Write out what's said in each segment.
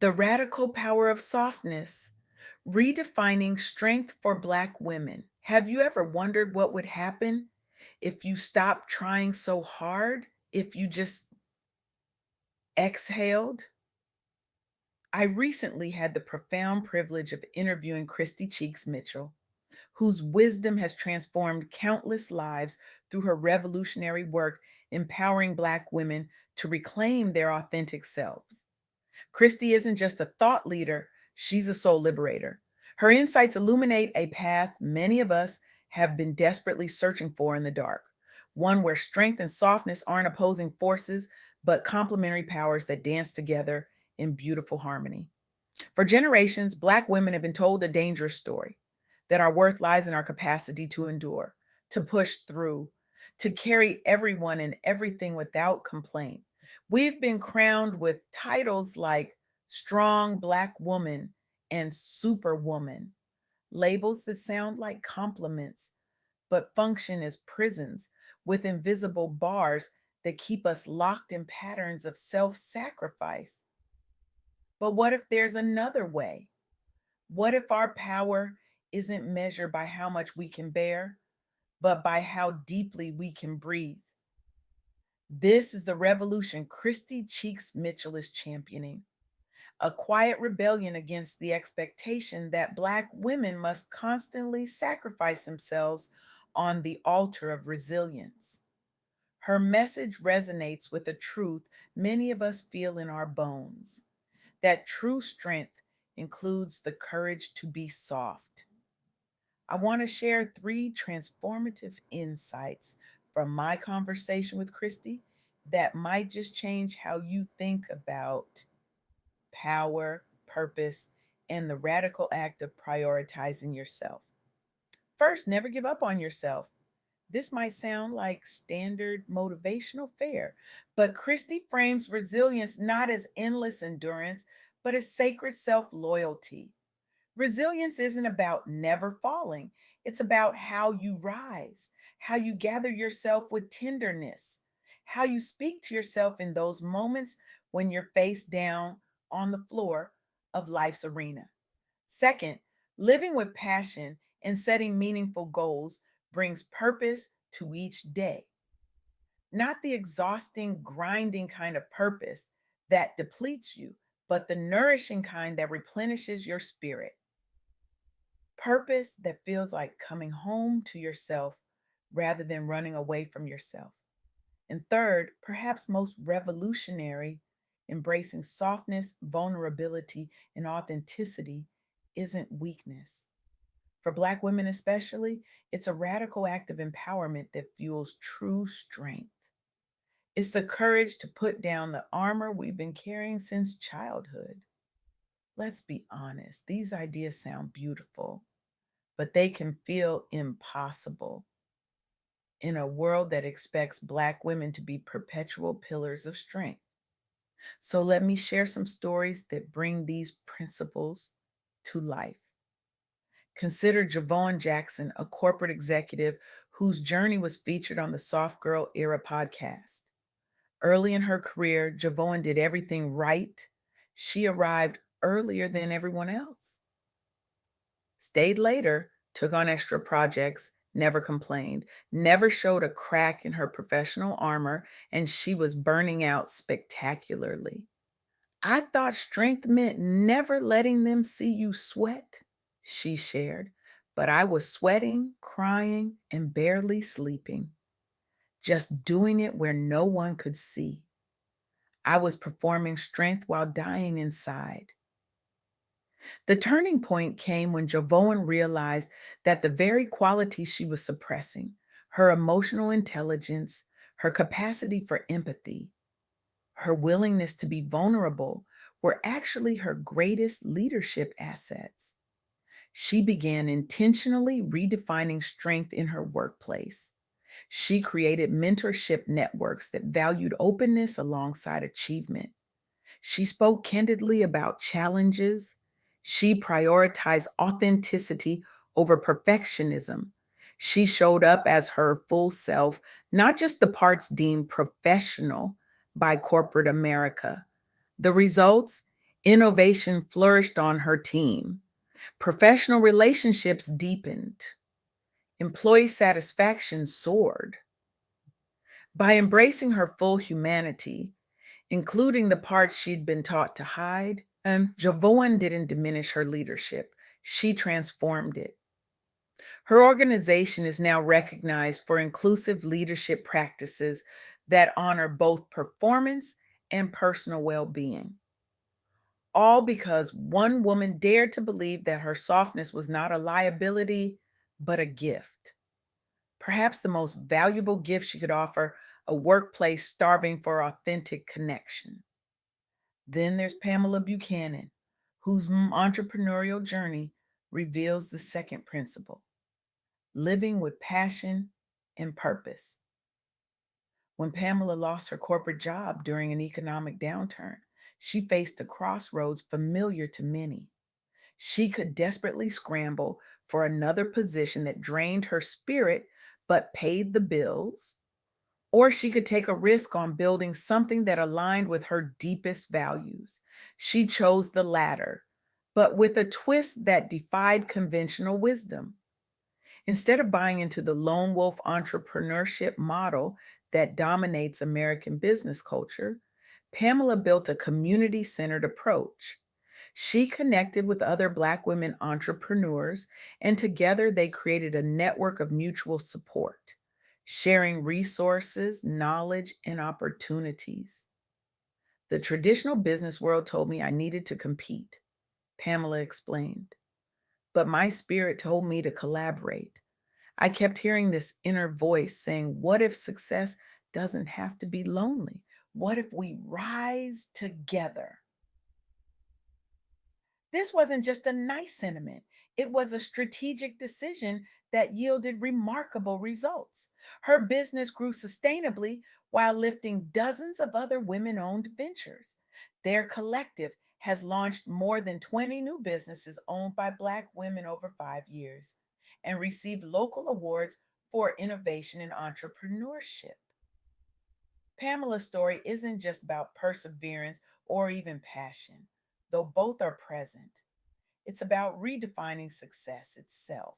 The radical power of softness, redefining strength for Black women. Have you ever wondered what would happen if you stopped trying so hard? If you just exhaled? I recently had the profound privilege of interviewing Kristi Cheeks-Mitchell, whose wisdom has transformed countless lives through her revolutionary work empowering Black women to reclaim their authentic selves. Kristi isn't just a thought leader, she's a soul liberator. Her insights illuminate a path many of us have been desperately searching for in the dark, one where strength and softness aren't opposing forces, but complementary powers that dance together in beautiful harmony. For generations, Black women have been told a dangerous story that our worth lies in our capacity to endure, to push through, to carry everyone and everything without complaint. We've been crowned with titles like strong Black woman and superwoman, labels that sound like compliments but function as prisons with invisible bars that keep us locked in patterns of self sacrifice. But what if there's another way? What if our power isn't measured by how much we can bear, but by how deeply we can breathe? This is the revolution Kristi Cheeks-Mitchell is championing, a quiet rebellion against the expectation that Black women must constantly sacrifice themselves on the altar of resilience. Her message resonates with a truth many of us feel in our bones, that true strength includes the courage to be soft. I want to share three transformative insights from my conversation with Kristi that might just change how you think about power, purpose, and the radical act of prioritizing yourself. First, never give up on yourself. This might sound like standard motivational fare, but Kristi frames resilience not as endless endurance, but as sacred self loyalty. Resilience isn't about never falling, it's about how you rise, how you gather yourself with tenderness, how you speak to yourself in those moments when you're face down on the floor of life's arena. Second, living with passion and setting meaningful goals brings purpose to each day, not the exhausting, grinding kind of purpose that depletes you, but the nourishing kind that replenishes your spirit. Purpose that feels like coming home to yourself rather than running away from yourself. And third, perhaps most revolutionary, embracing softness, vulnerability, and authenticity isn't weakness. For Black women, especially, it's a radical act of empowerment that fuels true strength. It's the courage to put down the armor we've been carrying since childhood. Let's be honest, these ideas sound beautiful, but they can feel impossible in a world that expects Black women to be perpetual pillars of strength. So let me share some stories that bring these principles to life. Consider Javon Jackson, a corporate executive whose journey was featured on the Soft Girl Era podcast. Early in her career, Javon did everything right. She arrived earlier than everyone else, stayed later, took on extra projects, never complained, never showed a crack in her professional armor, and she was burning out spectacularly. I thought strength meant never letting them see you sweat, she shared, but I was sweating, crying, and barely sleeping, just doing it where no one could see. I was performing strength while dying inside. The turning point came when Jovoan realized that the very qualities she was suppressing, her emotional intelligence, her capacity for empathy, her willingness to be vulnerable, were actually her greatest leadership assets. She began intentionally redefining strength in her workplace. She created mentorship networks that valued openness alongside achievement. She spoke candidly about challenges. She prioritized authenticity over perfectionism. She showed up as her full self, not just the parts deemed professional by corporate America. The results? Innovation flourished on her team. Professional relationships deepened. Employee satisfaction soared. By embracing her full humanity, including the parts she'd been taught to hide, Jovoan didn't diminish her leadership. She transformed it. Her organization is now recognized for inclusive leadership practices that honor both performance and personal well being. All because one woman dared to believe that her softness was not a liability, but a gift. Perhaps the most valuable gift she could offer a workplace starving for authentic connection. Then there's Pamela Buchanan, whose entrepreneurial journey reveals the second principle: living with passion and purpose. When Pamela lost her corporate job during an economic downturn, she faced a crossroads familiar to many. She could desperately scramble for another position that drained her spirit but paid the bills, or she could take a risk on building something that aligned with her deepest values. She chose the latter, but with a twist that defied conventional wisdom. Instead of buying into the lone wolf entrepreneurship model that dominates American business culture, Pamela built a community centered approach. She connected with other Black women entrepreneurs, and together they created a network of mutual support, sharing resources, knowledge, and opportunities. The traditional business world told me I needed to compete, Pamela explained, but my spirit told me to collaborate. I kept hearing this inner voice saying, what if success doesn't have to be lonely? What if we rise together? This wasn't just a nice sentiment, it was a strategic decision that yielded remarkable results. Her business grew sustainably while lifting dozens of other women owned ventures. Their collective has launched more than 20 new businesses owned by Black women over 5 years and received local awards for innovation and entrepreneurship. Pamela's story isn't just about perseverance or even passion, though both are present. It's about redefining success itself.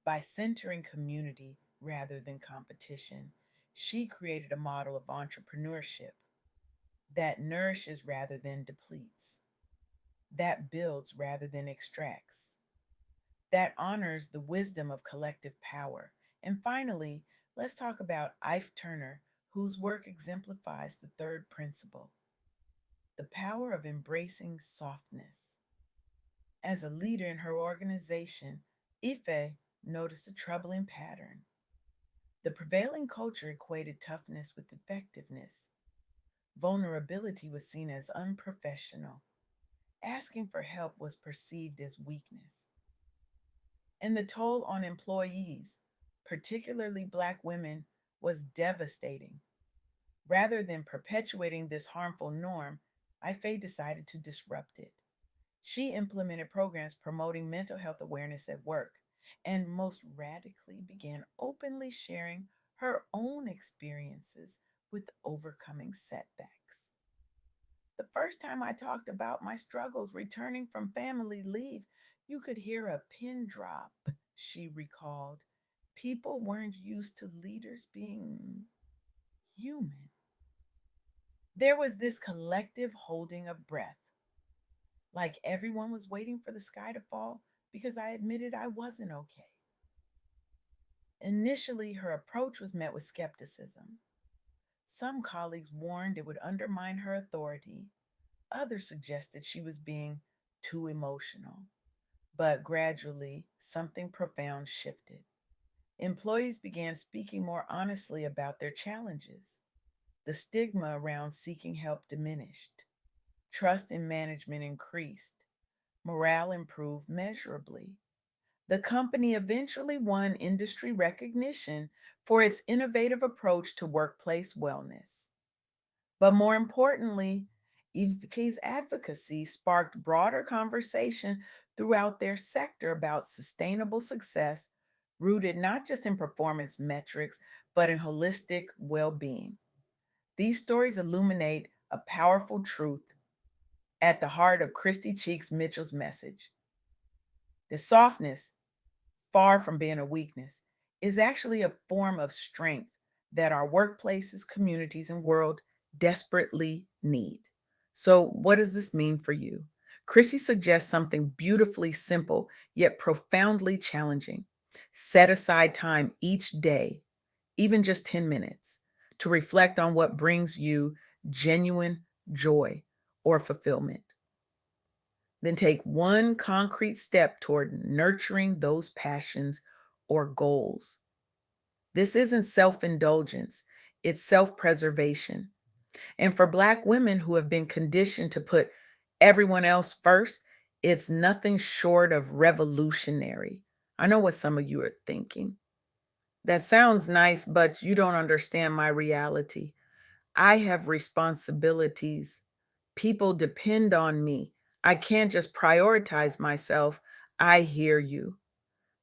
By centering community rather than competition, she created a model of entrepreneurship that nourishes rather than depletes, that builds rather than extracts, that honors the wisdom of collective power. And finally, let's talk about Ife Turner, whose work exemplifies the third principle: the power of embracing softness. As a leader in her organization, Ife noticed a troubling pattern. The prevailing culture equated toughness with effectiveness. Vulnerability was seen as unprofessional. Asking for help was perceived as weakness. And the toll on employees, particularly Black women, was devastating. Rather than perpetuating this harmful norm, Ife decided to disrupt it. She implemented programs promoting mental health awareness at work and most radically began openly sharing her own experiences with overcoming setbacks. The first time I talked about my struggles returning from family leave, you could hear a pin drop, she recalled. People weren't used to leaders being human. There was this collective holding of breath, like everyone was waiting for the sky to fall because I admitted I wasn't okay. Initially, her approach was met with skepticism. Some colleagues warned it would undermine her authority. Others suggested she was being too emotional. But gradually, something profound shifted. Employees began speaking more honestly about their challenges. The stigma around seeking help diminished. Trust in management increased. Morale improved measurably. The company eventually won industry recognition for its innovative approach to workplace wellness. But more importantly, EVK's advocacy sparked broader conversation throughout their sector about sustainable success rooted not just in performance metrics, but in holistic well being. These stories illuminate a powerful truth. at the heart of Kristi Cheeks-Mitchell's message. The softness, far from being a weakness, is actually a form of strength that our workplaces, communities, and world desperately need. So, what does this mean for you? Chrissy suggests something beautifully simple yet profoundly challenging. Set aside time each day, even just 10 minutes, to reflect on what brings you genuine joy or fulfillment. Then take one concrete step toward nurturing those passions or goals. This isn't self indulgence, it's self preservation. And for Black women who have been conditioned to put everyone else first, it's nothing short of revolutionary. I know what some of you are thinking. That sounds nice, but you don't understand my reality. I have responsibilities. People depend on me. I can't just prioritize myself. I hear you.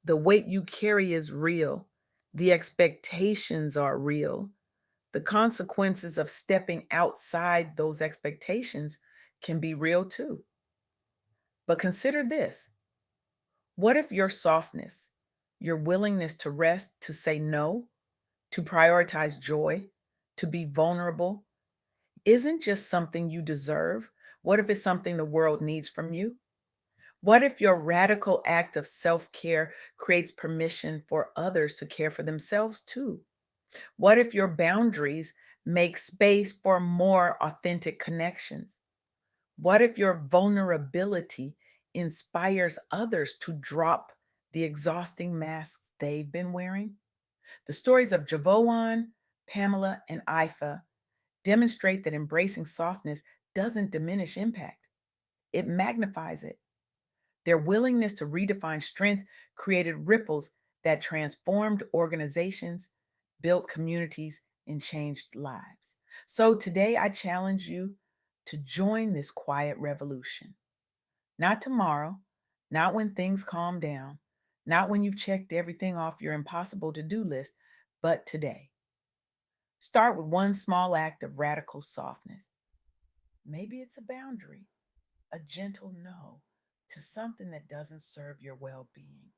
The weight you carry is real. The expectations are real. The consequences of stepping outside those expectations can be real too. But consider this: what if your softness, your willingness to rest, to say no, to prioritize joy, to be vulnerable, isn't just something you deserve? What if it's something the world needs from you? What if your radical act of self care creates permission for others to care for themselves too? What if your boundaries make space for more authentic connections? What if your vulnerability inspires others to drop the exhausting masks they've been wearing? The stories of Javoan, Pamela, and Ifa demonstrate that embracing softness doesn't diminish impact, it magnifies it. Their willingness to redefine strength created ripples that transformed organizations, built communities, and changed lives. So today I challenge you to join this quiet revolution. Not tomorrow, not when things calm down, not when you've checked everything off your impossible to do list, but today. Start with one small act of radical softness. Maybe it's a boundary, a gentle no to something that doesn't serve your well being.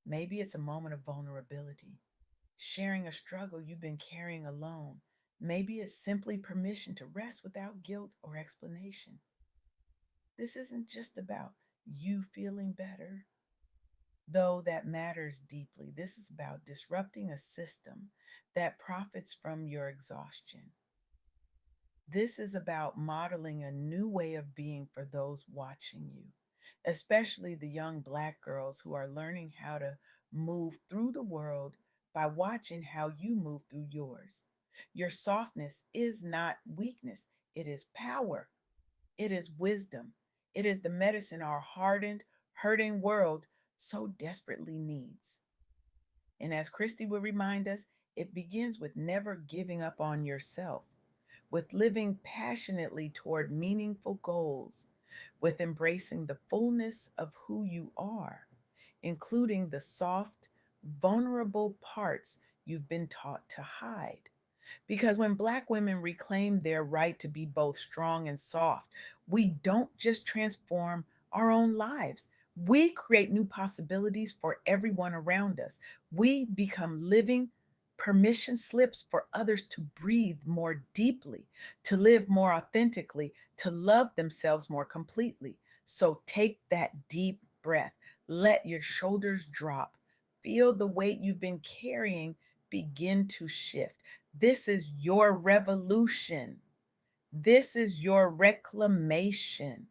Maybe it's a moment of vulnerability, sharing a struggle you've been carrying alone. Maybe it's simply permission to rest without guilt or explanation. This isn't just about you feeling better, though that matters deeply. This is about disrupting a system that profits from your exhaustion. This is about modeling a new way of being for those watching you, especially the young Black girls who are learning how to move through the world by watching how you move through yours. Your softness is not weakness, it is power, it is wisdom, it is the medicine our hardened, hurting world so desperately needs. And as Christy would remind us, it begins with never giving up on yourself, with living passionately toward meaningful goals, with embracing the fullness of who you are, including the soft, vulnerable parts you've been taught to hide. Because when Black women reclaim their right to be both strong and soft, we don't just transform our own lives. We create new possibilities for everyone around us. We become living permission slips for others to breathe more deeply, to live more authentically, to love themselves more completely. So take that deep breath. Let your shoulders drop. Feel the weight you've been carrying begin to shift. This is your revolution. This is your reclamation.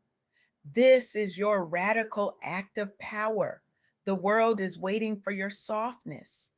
This is your radical act of power. The world is waiting for your softness.